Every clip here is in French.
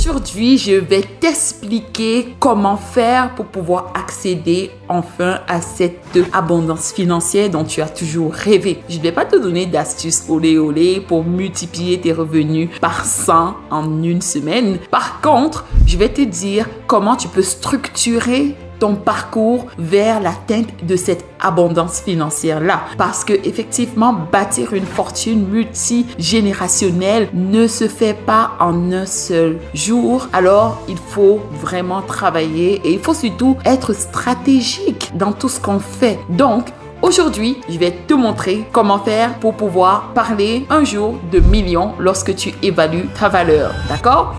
Aujourd'hui, je vais t'expliquer comment faire pour pouvoir accéder enfin à cette abondance financière dont tu as toujours rêvé. Je ne vais pas te donner d'astuces olé olé pour multiplier tes revenus par 100 en une semaine. Par contre, je vais te dire comment tu peux structurer ton parcours vers l'atteinte de cette abondance financière-là. Parce que effectivement, bâtir une fortune multigénérationnelle ne se fait pas en un seul jour. Alors, il faut vraiment travailler et il faut surtout être stratégique dans tout ce qu'on fait. Donc, aujourd'hui, je vais te montrer comment faire pour pouvoir parler un jour de millions lorsque tu évalues ta valeur. D'accord?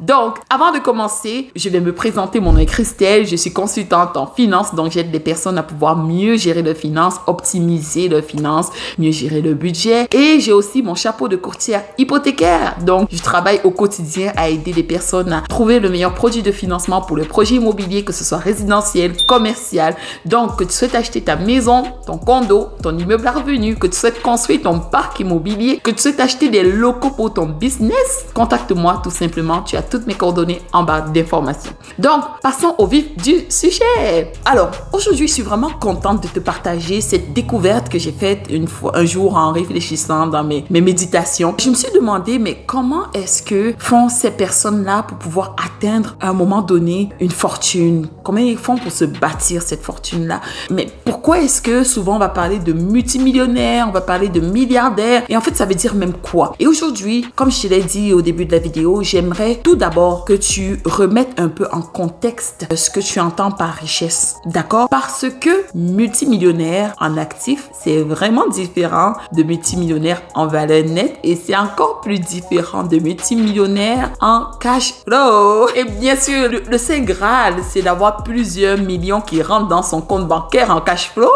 Donc, avant de commencer, je vais me présenter. Mon nom est Christelle, je suis consultante en finance, donc j'aide les personnes à pouvoir mieux gérer leurs finances, optimiser leurs finances, mieux gérer le budget. Et j'ai aussi mon chapeau de courtière hypothécaire. Donc, je travaille au quotidien à aider les personnes à trouver le meilleur produit de financement pour le projet immobilier, que ce soit résidentiel, commercial. Donc, que tu souhaites acheter ta maison, ton condo, ton immeuble à revenus, que tu souhaites construire ton parc immobilier, que tu souhaites acheter des locaux pour ton business, contacte-moi tout simplement. Tu as toutes mes coordonnées en barre d'informations. Donc, passons au vif du sujet. Alors, aujourd'hui, je suis vraiment contente de te partager cette découverte que j'ai faite un jour en réfléchissant dans mes méditations. Je me suis demandé, mais comment est-ce que font ces personnes-là pour pouvoir atteindre à un moment donné une fortune? Comment ils font pour se bâtir cette fortune-là? Mais pourquoi est-ce que souvent on va parler de multimillionnaires, on va parler de milliardaires? Et en fait, ça veut dire même quoi? Et aujourd'hui, comme je te l'ai dit au début de la vidéo, j'aimerais tout d'abord que tu remettes un peu en contexte ce que tu entends par richesse, d'accord? Parce que multimillionnaire en actifs, c'est vraiment différent de multimillionnaire en valeur nette et c'est encore plus différent de multimillionnaire en cash flow. Et bien sûr, le Saint Graal, c'est d'avoir plusieurs millions qui rentrent dans son compte bancaire en cash flow.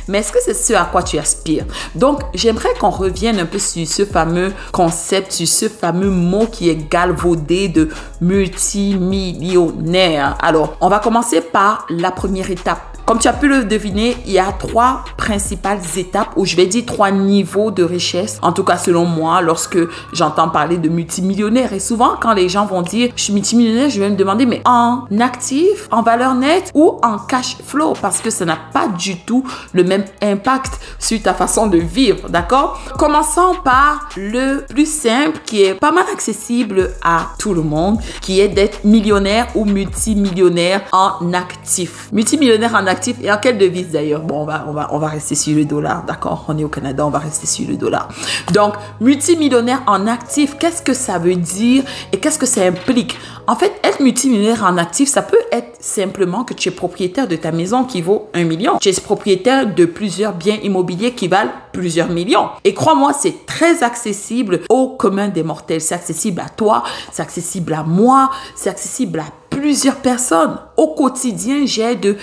Mais est-ce que c'est ce à quoi tu aspires? Donc, j'aimerais qu'on revienne un peu sur ce fameux concept, sur ce fameux mot qui est galvaudé de multimillionnaire. Alors, on va commencer par la première étape. Comme tu as pu le deviner, il y a 3 principales étapes ou je vais dire 3 niveaux de richesse. En tout cas, selon moi, lorsque j'entends parler de multimillionnaire. Et souvent, quand les gens vont dire je suis multimillionnaire, je vais me demander mais en actif, en valeur nette ou en cash flow? Parce que ça n'a pas du tout le même impact sur ta façon de vivre, d'accord? Commençons par le plus simple qui est pas mal accessible à tout le monde, qui est d'être millionnaire ou multimillionnaire en actif. Multimillionnaire en actif et en quelle devise d'ailleurs? Bon, on va rester sur le dollar, d'accord? On est au Canada, on va rester sur le dollar. Donc, multimillionnaire en actif, qu'est-ce que ça veut dire et qu'est-ce que ça implique? En fait, être multimillionnaire en actif, ça peut être simplement que tu es propriétaire de ta maison qui vaut 1 million. Tu es propriétaire de plusieurs biens immobiliers qui valent plusieurs millions. Et crois-moi, c'est très accessible au commun des mortels. C'est accessible à toi, c'est accessible à moi, c'est accessible à plusieurs personnes. Au quotidien, j'aide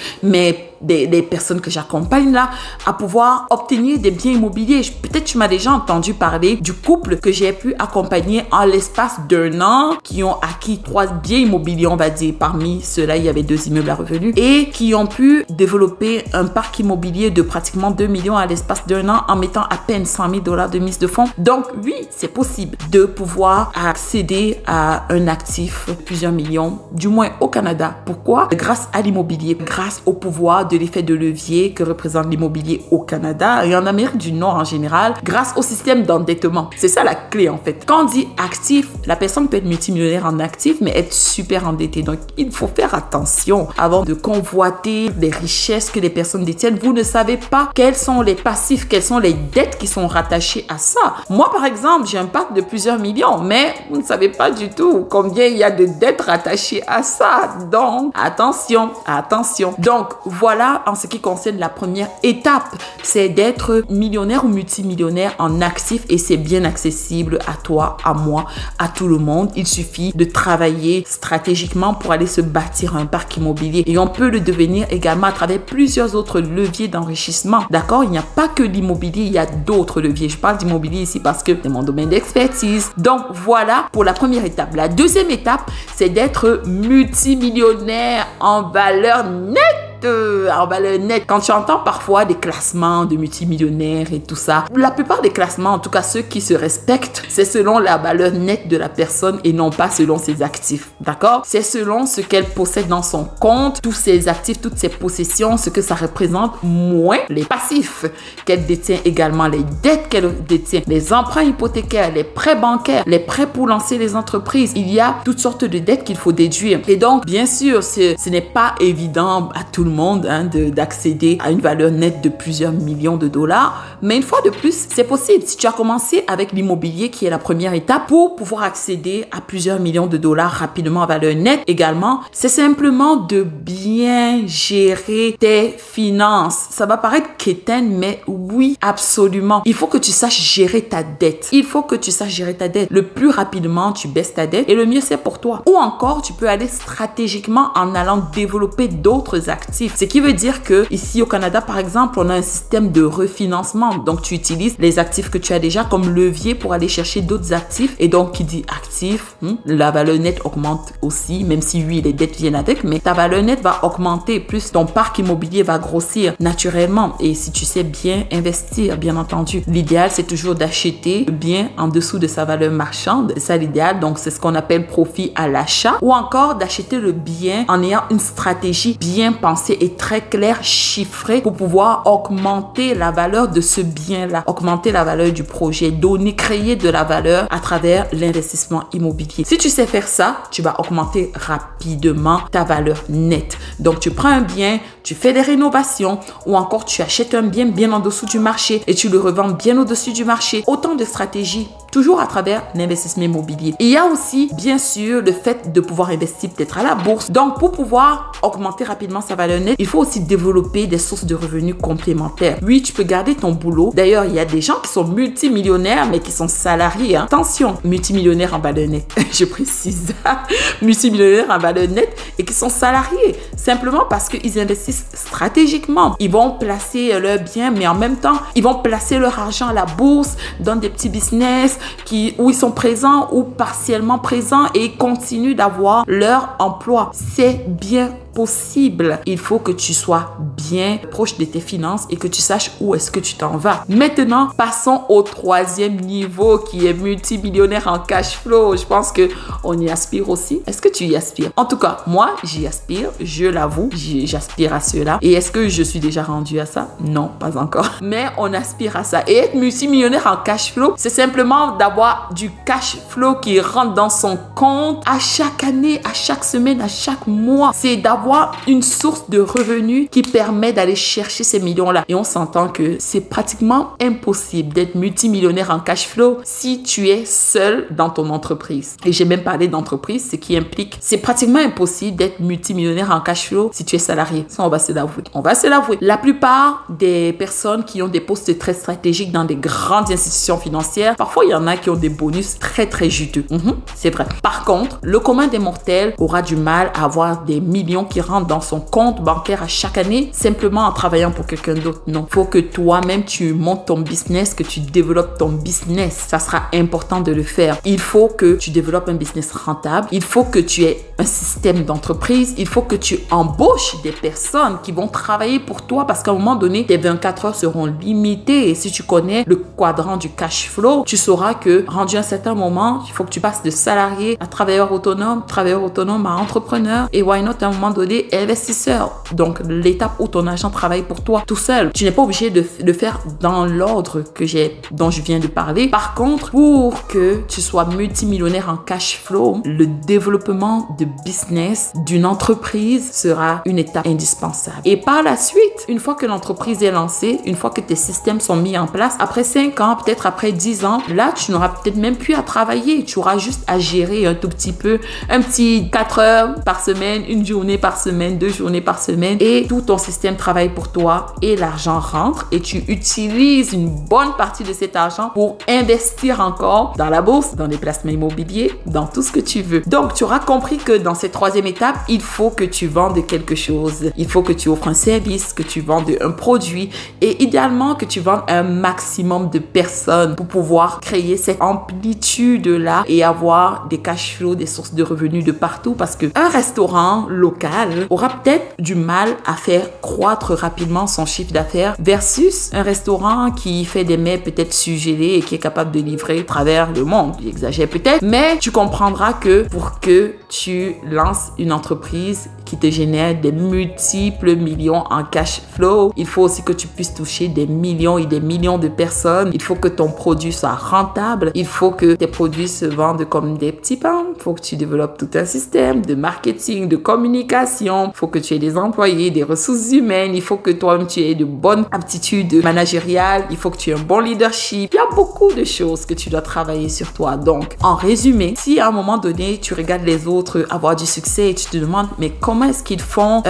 des personnes que j'accompagne là à pouvoir obtenir des biens immobiliers. Peut-être tu m'as déjà entendu parler du couple que j'ai pu accompagner en l'espace d'1 an qui ont acquis 3 biens immobiliers, on va dire. Parmi ceux-là, il y avait 2 immeubles à revenus et qui ont pu développer un parc immobilier de pratiquement 2 millions à l'espace d'1 an en mettant à peine 100 000 $ de mise de fonds. Donc oui, c'est possible de pouvoir accéder à un actif de plusieurs millions, du moins au Canada. Pourquoi? Grâce à l'immobilier, grâce au pouvoir de l'effet de levier que représente l'immobilier au Canada et en Amérique du Nord en général, grâce au système d'endettement. C'est ça la clé en fait. Quand on dit actif, la personne peut être multimillionnaire en actif, mais être super endettée. Donc, il faut faire attention avant de convoiter les richesses que les personnes détiennent. Vous ne savez pas quels sont les passifs, quelles sont les dettes qui sont rattachées à ça. Moi, par exemple, j'ai un parc de plusieurs millions, mais vous ne savez pas du tout combien il y a de dettes rattachées à ça. Donc, attention, attention. Donc, voilà en ce qui concerne la première étape, c'est d'être millionnaire ou multimillionnaire en actif et c'est bien accessible à toi, à moi, à tout le monde. Il suffit de travailler stratégiquement pour aller se bâtir un parc immobilier et on peut le devenir également à travers plusieurs autres leviers d'enrichissement. D'accord? Il n'y a pas que l'immobilier, il y a d'autres leviers. Je parle d'immobilier ici parce que c'est mon domaine d'expertise. Donc, voilà pour la première étape. La deuxième étape, c'est d'être multimillionnaire en valeur nette. en valeur nette. Quand tu entends parfois des classements de multimillionnaires et tout ça, la plupart des classements, en tout cas ceux qui se respectent, c'est selon la valeur nette de la personne et non pas selon ses actifs. D'accord? C'est selon ce qu'elle possède dans son compte, tous ses actifs, toutes ses possessions, ce que ça représente, moins les passifs qu'elle détient, également les dettes qu'elle détient, les emprunts hypothécaires, les prêts bancaires, les prêts pour lancer les entreprises. Il y a toutes sortes de dettes qu'il faut déduire. Et donc, bien sûr, ce n'est pas évident à tout le monde d'accéder à une valeur nette de plusieurs millions de dollars. Mais une fois de plus, c'est possible. Si tu as commencé avec l'immobilier, qui est la première étape, pour pouvoir accéder à plusieurs millions de dollars rapidement à valeur nette également, c'est simplement de bien gérer tes finances. Ça va paraître quétaine, mais oui, absolument. Il faut que tu saches gérer ta dette. Il faut que tu saches gérer ta dette. Le plus rapidement tu baisses ta dette et le mieux c'est pour toi. Ou encore, tu peux aller stratégiquement en allant développer d'autres actifs. Ce qui veut dire que ici au Canada, par exemple, on a un système de refinancement. Donc, tu utilises les actifs que tu as déjà comme levier pour aller chercher d'autres actifs. Et donc, qui dit actif, la valeur nette augmente aussi, même si oui, les dettes viennent avec, mais ta valeur nette va augmenter, plus ton parc immobilier va grossir naturellement. Et si tu sais bien investir, bien entendu, l'idéal, c'est toujours d'acheter le bien en dessous de sa valeur marchande. C'est ça l'idéal. Donc, c'est ce qu'on appelle profit à l'achat, ou encore d'acheter le bien en ayant une stratégie bien pensée et très claire, chiffrée, pour pouvoir augmenter la valeur de ce bien-là, augmenter la valeur du projet, créer de la valeur à travers l'investissement immobilier. Si tu sais faire ça, tu vas augmenter rapidement ta valeur nette. Donc, tu prends un bien, tu fais des rénovations, ou encore tu achètes un bien bien en dessous du marché et tu le revends bien au-dessus du marché. Autant de stratégies, toujours à travers l'investissement immobilier. Et il y a aussi, bien sûr, le fait de pouvoir investir peut-être à la bourse. Donc, pour pouvoir augmenter rapidement sa valeur nette, il faut aussi développer des sources de revenus complémentaires. Oui, tu peux garder ton boulot. D'ailleurs, il y a des gens qui sont multimillionnaires, mais qui sont salariés. Attention, multimillionnaires en valeur nette, je précise. Multimillionnaires en valeur nette et qui sont salariés. Simplement parce qu'ils investissent stratégiquement. Ils vont placer leurs biens, mais en même temps, ils vont placer leur argent à la bourse, dans des petits business où ils sont présents ou partiellement présents et ils continuent d'avoir leur emploi. C'est bien possible. Il faut que tu sois bien proche de tes finances et que tu saches où est-ce que tu t'en vas. Maintenant, passons au troisième niveau qui est multimillionnaire en cash flow. Je pense que on y aspire aussi. Est-ce que tu y aspires? En tout cas, moi, j'y aspire. Je l'avoue, j'aspire à cela. Et est-ce que je suis déjà rendu à ça? Non, pas encore. Mais on aspire à ça. Et être multimillionnaire en cash flow, c'est simplement d'avoir du cash flow qui rentre dans son compte à chaque année, à chaque semaine, à chaque mois. C'est d'avoir une source de revenus qui permet d'aller chercher ces millions-là. Et on s'entend que c'est pratiquement impossible d'être multimillionnaire en cash flow si tu es seul dans ton entreprise. Et j'ai même parlé d'entreprise, ce qui implique, c'est pratiquement impossible d'être multimillionnaire en cash flow si tu es salarié. Ça, on va se l'avouer. On va se l'avouer. La plupart des personnes qui ont des postes très stratégiques dans des grandes institutions financières, parfois il y en a qui ont des bonus très très juteux. C'est vrai. Par contre, le commun des mortels aura du mal à avoir des millions qui rentrent dans son compte bancaire à chaque année simplement en travaillant pour quelqu'un d'autre. Non. Il faut que toi-même tu montes ton business, que tu développes ton business. Ça sera important de le faire. Il faut que tu développes un business rentable. Il faut que tu aies un système d'entreprise. Il faut que tu embauches des personnes qui vont travailler pour toi parce qu'à un moment donné, tes 24 heures seront limitées. Et si tu connais le quadrant du cash flow, tu sauras que rendu à un certain moment, il faut que tu passes de salarié à travailleur autonome à entrepreneur et why not à un moment donné investisseur. Donc, l'étape où ton agent travaille pour toi tout seul. Tu n'es pas obligé de le faire dans l'ordre dont je viens de parler. Par contre, pour que tu sois multimillionnaire en cash flow, le développement de business d'une entreprise sera une étape indispensable. Et par la suite, une fois que l'entreprise est lancée, une fois que tes systèmes sont mis en place, après 5 ans, peut-être après 10 ans, là, tu n'auras peut-être même plus à travailler. Tu auras juste à gérer un tout petit peu, un petit 4 heures par semaine, une journée par semaine, 2 journées par semaine et tout ton système travaille pour toi et l'argent rentre et tu utilises une bonne partie de cet argent pour investir encore dans la bourse, dans les placements immobiliers, dans tout ce que tu veux. Donc, tu auras compris que dans cette troisième étape, il faut que tu vendes quelque chose. Il faut que tu offres un service, que tu vendes un produit et idéalement que tu vendes un maximum de personnes pour pouvoir créer cette amplitude-là et avoir des cash flows, des sources de revenus de partout parce que un restaurant local idéal aura peut-être du mal à faire croître rapidement son chiffre d'affaires versus un restaurant qui fait des mets peut-être surgelés et qui est capable de livrer à travers le monde. J'exagère peut-être, mais tu comprendras que pour que tu lances une entreprise qui te génère des multiples millions en cash flow, il faut aussi que tu puisses toucher des millions et des millions de personnes. Il faut que ton produit soit rentable. Il faut que tes produits se vendent comme des petits pains. Il faut que tu développes tout un système de marketing, de communication. Il faut que tu aies des employés, des ressources humaines. Il faut que toi-même tu aies de bonnes aptitudes managériales. Il faut que tu aies un bon leadership. Il y a beaucoup de choses que tu dois travailler sur toi. Donc, en résumé, si à un moment donné, tu regardes les autres avoir du succès et tu te demandes, mais comment est-ce qu'ils font?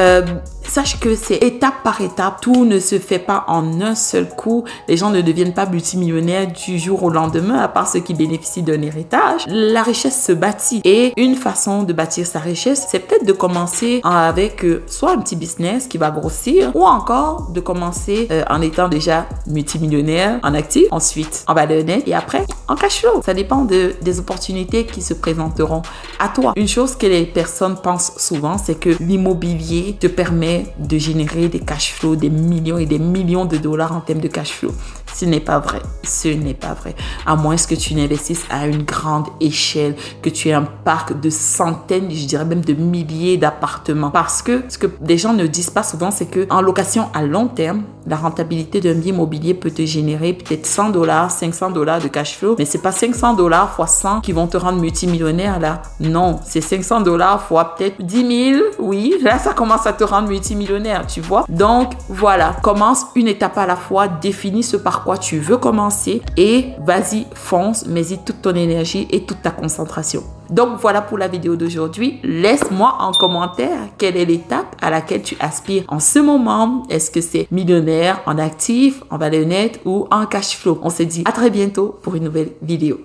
Sache que c'est étape par étape. Tout ne se fait pas en un seul coup. Les gens ne deviennent pas multimillionnaires du jour au lendemain, à part ceux qui bénéficient d'un héritage. La richesse se bâtit. Et une façon de bâtir sa richesse, c'est peut-être de commencer avec soit un petit business qui va grossir, ou encore de commencer en étant déjà multimillionnaire en actif, ensuite en valeur nette et après en cash flow. Ça dépend des opportunités qui se présenteront à toi. Une chose que les personnes pensent souvent, c'est que l'immobilier te permet de générer des cash flows, des millions et des millions de dollars en termes de cash flow. Ce n'est pas vrai. Ce n'est pas vrai. À moins que tu n'investisses à une grande échelle, que tu aies un parc de centaines, je dirais même de milliers d'appartements. Parce que ce que les gens ne disent pas souvent, c'est que en location à long terme, la rentabilité d'un bien immobilier peut te générer peut-être $100, $500 de cash flow. Mais c'est pas $500 fois 100 qui vont te rendre multimillionnaire là. Non, c'est $500 fois peut-être 10 000. Oui, là ça commence à te rendre multimillionnaire, tu vois. Donc voilà, commence une étape à la fois, définis ce par quoi tu veux commencer et vas-y, fonce, mets-y toute ton énergie et toute ta concentration. Donc voilà pour la vidéo d'aujourd'hui. Laisse-moi en commentaire quelle est l'étape à laquelle tu aspires en ce moment. Est-ce que c'est millionnaire en actifs, en valeur nette ou en cash flow? On se dit à très bientôt pour une nouvelle vidéo.